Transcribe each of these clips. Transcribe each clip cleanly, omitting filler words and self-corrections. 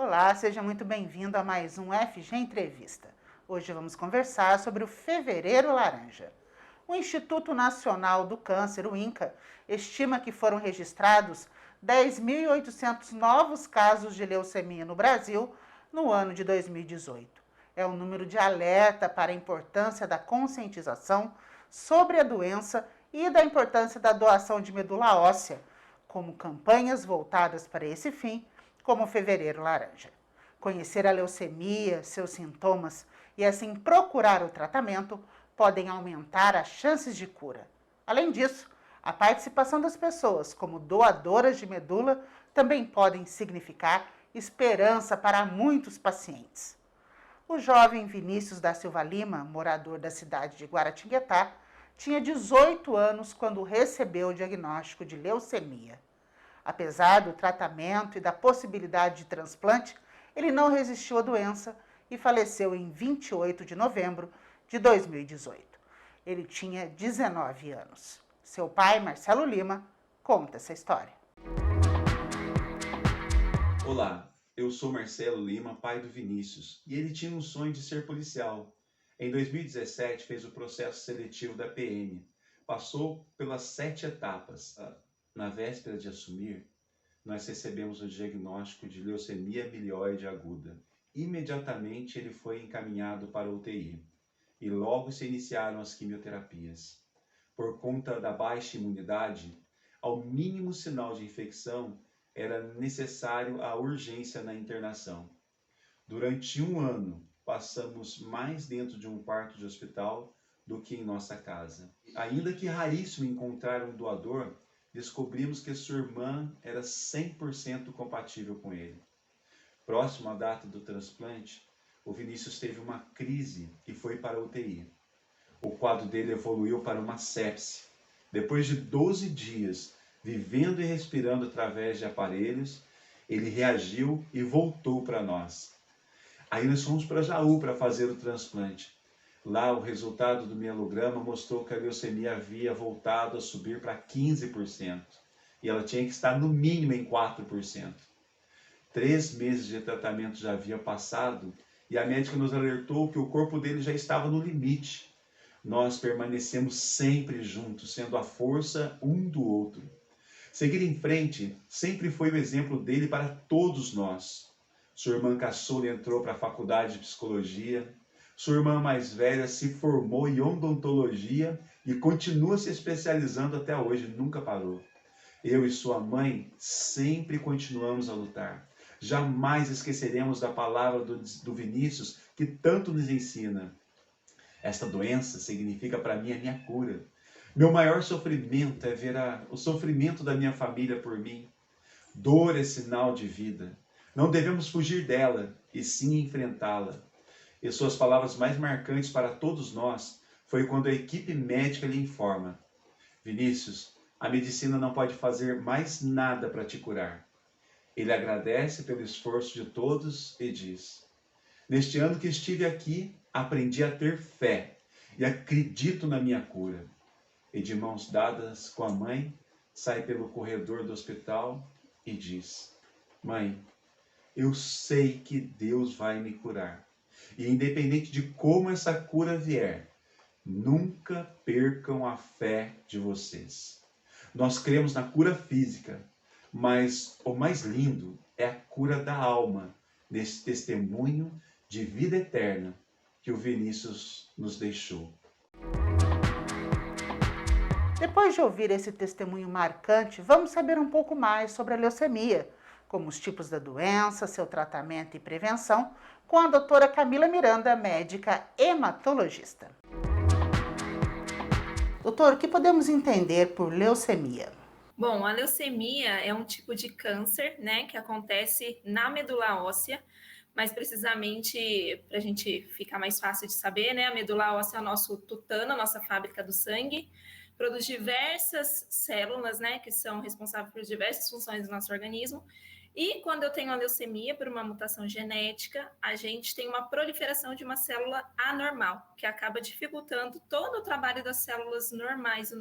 Olá, seja muito bem-vindo a mais um FG Entrevista. Hoje vamos conversar sobre o Fevereiro Laranja. O Instituto Nacional do Câncer, o INCA, estima que foram registrados 10.800 novos casos de leucemia no Brasil no ano de 2018. É um número de alerta para a importância da conscientização sobre a doença e da importância da doação de medula óssea, como campanhas voltadas para esse fim, como o Fevereiro Laranja. Conhecer a leucemia, seus sintomas e assim procurar o tratamento podem aumentar as chances de cura. Além disso, a participação das pessoas como doadoras de medula também podem significar esperança para muitos pacientes. O jovem Vinícius da Silva Lima, morador da cidade de Guaratinguetá, tinha 18 anos quando recebeu o diagnóstico de leucemia. Apesar do tratamento e da possibilidade de transplante, ele não resistiu à doença e faleceu em 28 de novembro de 2018. Ele tinha 19 anos. Seu pai, Marcelo Lima, conta essa história. Olá, eu sou Marcelo Lima, pai do Vinícius, e ele tinha um sonho de ser policial. Em 2017 fez o processo seletivo da PM, passou pelas 7 etapas. Na véspera de assumir, nós recebemos o diagnóstico de leucemia mieloide aguda. Imediatamente ele foi encaminhado para a UTI e logo se iniciaram as quimioterapias. Por conta da baixa imunidade, ao mínimo sinal de infecção, era necessário a urgência na internação. Durante um ano, passamos mais dentro de um quarto de hospital do que em nossa casa. Ainda que raríssimo encontrar um doador, descobrimos que sua irmã era 100% compatível com ele. Próximo à data do transplante, o Vinícius teve uma crise e foi para a UTI. O quadro dele evoluiu para uma sepse. Depois de 12 dias, vivendo e respirando através de aparelhos, ele reagiu e voltou para nós. Aí nós fomos para Jaú para fazer o transplante. Lá o resultado do mielograma mostrou que a leucemia havia voltado a subir para 15%. E ela tinha que estar no mínimo em 4%. 3 meses de tratamento já havia passado e a médica nos alertou que o corpo dele já estava no limite. Nós permanecemos sempre juntos, sendo a força um do outro. Seguir em frente sempre foi o exemplo dele para todos nós. Sua irmã caçula entrou para a faculdade de psicologia. Sua irmã mais velha se formou em odontologia e continua se especializando até hoje, nunca parou. Eu e sua mãe sempre continuamos a lutar. Jamais esqueceremos da palavra do Vinícius, que tanto nos ensina. Esta doença significa para mim a minha cura. Meu maior sofrimento é ver o sofrimento da minha família por mim. Dor é sinal de vida. Não devemos fugir dela, e sim enfrentá-la. E suas palavras mais marcantes para todos nós foi quando a equipe médica lhe informa: Vinícius, a medicina não pode fazer mais nada para te curar. Ele agradece pelo esforço de todos e diz: neste ano que estive aqui, aprendi a ter fé e acredito na minha cura. E de mãos dadas com a mãe, sai pelo corredor do hospital e diz: mãe, eu sei que Deus vai me curar. E independente de como essa cura vier, nunca percam a fé de vocês. Nós cremos na cura física, mas o mais lindo é a cura da alma, nesse testemunho de vida eterna que o Vinícius nos deixou. Depois de ouvir esse testemunho marcante, vamos saber um pouco mais sobre a leucemia, como os tipos da doença, seu tratamento e prevenção, com a doutora Camila Miranda, médica hematologista. Doutor, o que podemos entender por leucemia? Bom, a leucemia é um tipo de câncer, né, que acontece na medula óssea, mais precisamente, para a gente ficar mais fácil de saber, né, a medula óssea é o nosso tutano, a nossa fábrica do sangue, produz diversas células, né, que são responsáveis por diversas funções do nosso organismo. E quando eu tenho a leucemia por uma mutação genética, a gente tem uma proliferação de uma célula anormal, que acaba dificultando todo o trabalho das células normais da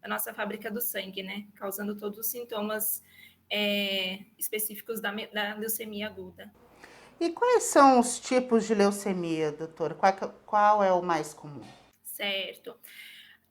nossa fábrica do sangue, né? Causando todos os sintomas específicos da leucemia aguda. E quais são os tipos de leucemia, doutor? Qual é o mais comum? Certo.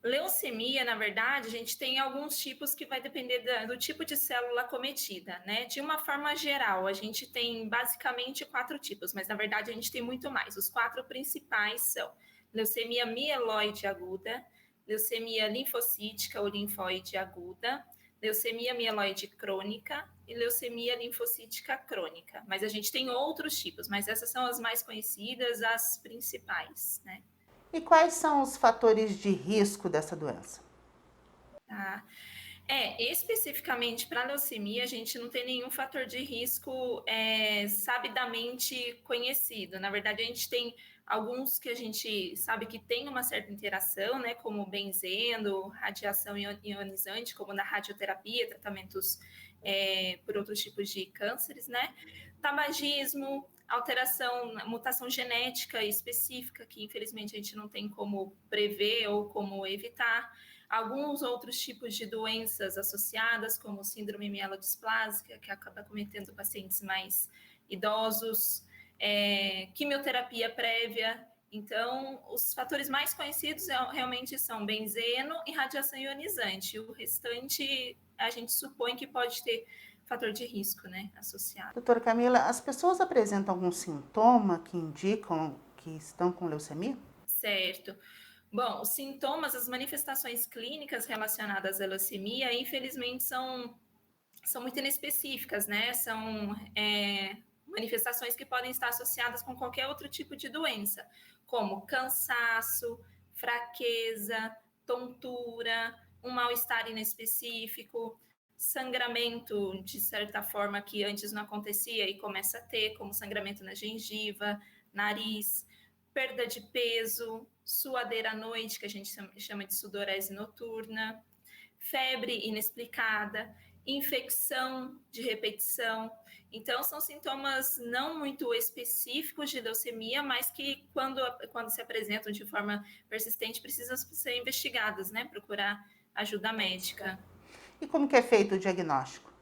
Leucemia, na verdade, a gente tem alguns tipos que vai depender do tipo de célula acometida, né? De uma forma geral, a gente tem basicamente 4 tipos, mas na verdade a gente tem muito mais. Os 4 principais são leucemia mieloide aguda, leucemia linfocítica ou linfóide aguda, leucemia mieloide crônica e leucemia linfocítica crônica. Mas a gente tem outros tipos, mas essas são as mais conhecidas, as principais, né? E quais são os fatores de risco dessa doença? Tá? Especificamente para a leucemia, a gente não tem nenhum fator de risco sabidamente conhecido. Na verdade, a gente tem alguns que a gente sabe que tem uma certa interação, né, como benzeno, radiação ionizante, como na radioterapia, tratamentos por outros tipos de cânceres, né? Tabagismo, alteração, mutação genética específica, que infelizmente a gente não tem como prever ou como evitar. Alguns outros tipos de doenças associadas, como síndrome mielodisplásica, que acaba cometendo pacientes mais idosos, quimioterapia prévia. Então, os fatores mais conhecidos realmente são benzeno e radiação ionizante. O restante, a gente supõe que pode ter fator de risco, né, associado. Doutora Camila, as pessoas apresentam algum sintoma que indicam que estão com leucemia? Certo. Bom, os sintomas, as manifestações clínicas relacionadas à leucemia, infelizmente, são muito inespecíficas, né? São manifestações que podem estar associadas com qualquer outro tipo de doença, como cansaço, fraqueza, tontura, um mal-estar inespecífico, sangramento, de certa forma, que antes não acontecia e começa a ter, como sangramento na gengiva, nariz, perda de peso, suadeira à noite, que a gente chama de sudorese noturna, febre inexplicada, infecção de repetição. Então, são sintomas não muito específicos de leucemia, mas que, quando se apresentam de forma persistente, precisam ser investigados, né? Procurar ajuda médica. E como que é feito o diagnóstico?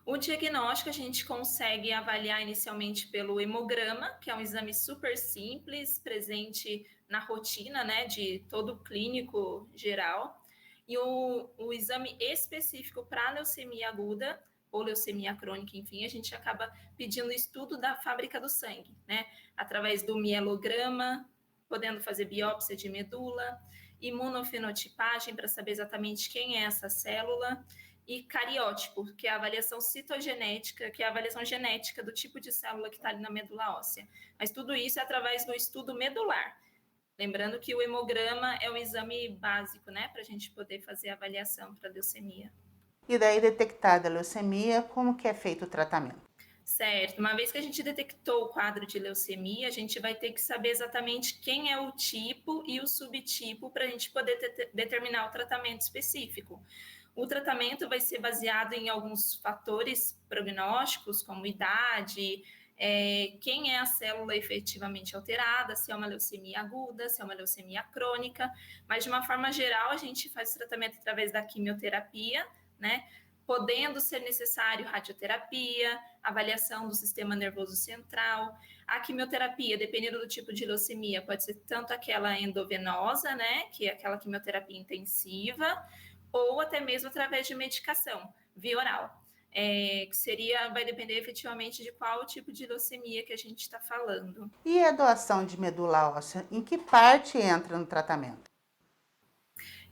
O diagnóstico a gente consegue avaliar inicialmente pelo hemograma, que é um exame super simples, presente na rotina, né, de todo clínico geral. E o exame específico para leucemia aguda ou leucemia crônica, enfim, a gente acaba pedindo estudo da fábrica do sangue, né, através do mielograma, podendo fazer biópsia de medula, imunofenotipagem para saber exatamente quem é essa célula, e cariótipo, que é a avaliação citogenética, que é a avaliação genética do tipo de célula que está ali na medula óssea. Mas tudo isso é através do estudo medular. Lembrando que o hemograma é um exame básico, né, para a gente poder fazer a avaliação para leucemia. E daí, detectada a leucemia, como que é feito o tratamento? Certo. Uma vez que a gente detectou o quadro de leucemia, a gente vai ter que saber exatamente quem é o tipo e o subtipo para a gente poder determinar o tratamento específico. O tratamento vai ser baseado em alguns fatores prognósticos, como idade, quem é a célula efetivamente alterada, se é uma leucemia aguda, se é uma leucemia crônica, mas de uma forma geral a gente faz o tratamento através da quimioterapia, né? Podendo ser necessário radioterapia, avaliação do sistema nervoso central. A quimioterapia, dependendo do tipo de leucemia, pode ser tanto aquela endovenosa, né, que é aquela quimioterapia intensiva, ou até mesmo através de medicação via oral. Que vai depender efetivamente de qual tipo de leucemia que a gente está falando. E a doação de medula óssea, em que parte entra no tratamento?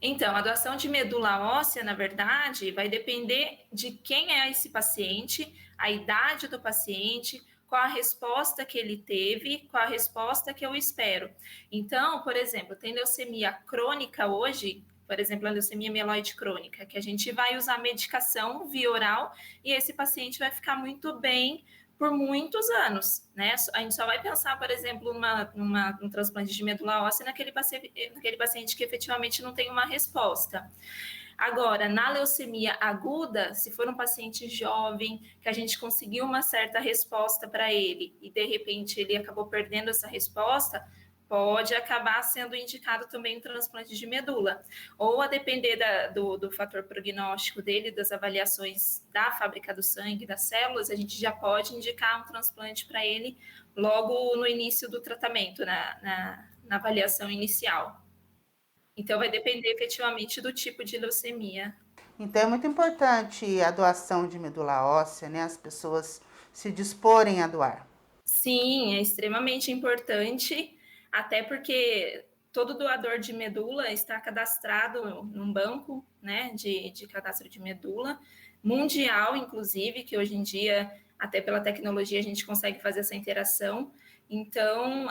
Então, a doação de medula óssea, na verdade, vai depender de quem é esse paciente, a idade do paciente, qual a resposta que ele teve, qual a resposta que eu espero. Então, por exemplo, tem leucemia crônica hoje, por exemplo, a leucemia mieloide crônica, que a gente vai usar medicação via oral e esse paciente vai ficar muito bem por muitos anos, né? A gente só vai pensar, por exemplo, num transplante de medula óssea naquele paciente que efetivamente não tem uma resposta. Agora, na leucemia aguda, se for um paciente jovem, que a gente conseguiu uma certa resposta para ele e de repente ele acabou perdendo essa resposta, pode acabar sendo indicado também um transplante de medula. Ou a depender do fator prognóstico dele, das avaliações da fábrica do sangue, das células, a gente já pode indicar um transplante para ele logo no início do tratamento, na avaliação inicial. Então, vai depender efetivamente do tipo de leucemia. Então é muito importante a doação de medula óssea, né? As pessoas se disporem a doar. Sim, é extremamente importante, até porque todo doador de medula está cadastrado num banco, né, de cadastro de medula, mundial, inclusive, que hoje em dia, até pela tecnologia, a gente consegue fazer essa interação. Então,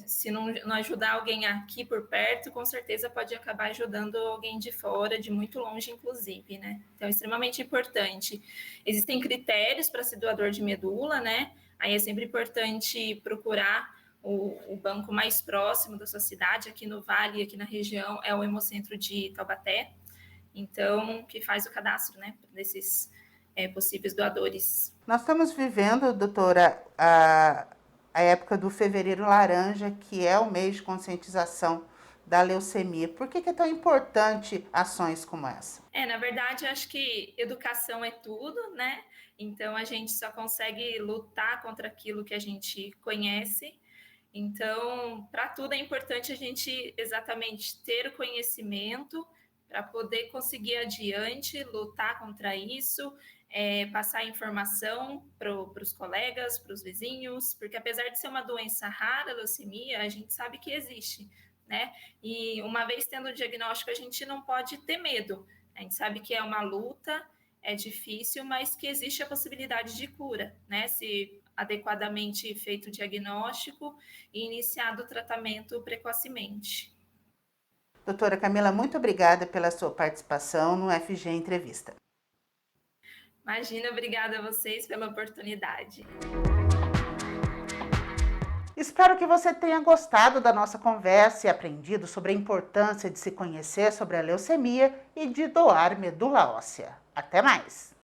se não ajudar alguém aqui por perto, com certeza pode acabar ajudando alguém de fora, de muito longe, inclusive, né? Então, é extremamente importante. Existem critérios para ser doador de medula, né? Aí é sempre importante procurar o banco mais próximo da sua cidade. Aqui no Vale, aqui na região, é o Hemocentro de Taubaté, então, que faz o cadastro, né, desses possíveis doadores. Nós estamos vivendo, doutora, a época do Fevereiro Laranja, que é o mês de conscientização da leucemia. Por que é tão importante ações como essa? Na verdade, acho que educação é tudo, né? Então, a gente só consegue lutar contra aquilo que a gente conhece. Então, para tudo é importante a gente exatamente ter o conhecimento para poder conseguir adiante, lutar contra isso, passar informação para os colegas, para os vizinhos, porque apesar de ser uma doença rara, a leucemia, a gente sabe que existe, né? E uma vez tendo o diagnóstico, a gente não pode ter medo. A gente sabe que é uma luta, é difícil, mas que existe a possibilidade de cura, né? Se adequadamente feito o diagnóstico e iniciado o tratamento precocemente. Doutora Camila, muito obrigada pela sua participação no FG Entrevista. Imagina, obrigada a vocês pela oportunidade. Espero que você tenha gostado da nossa conversa e aprendido sobre a importância de se conhecer sobre a leucemia e de doar medula óssea. Até mais!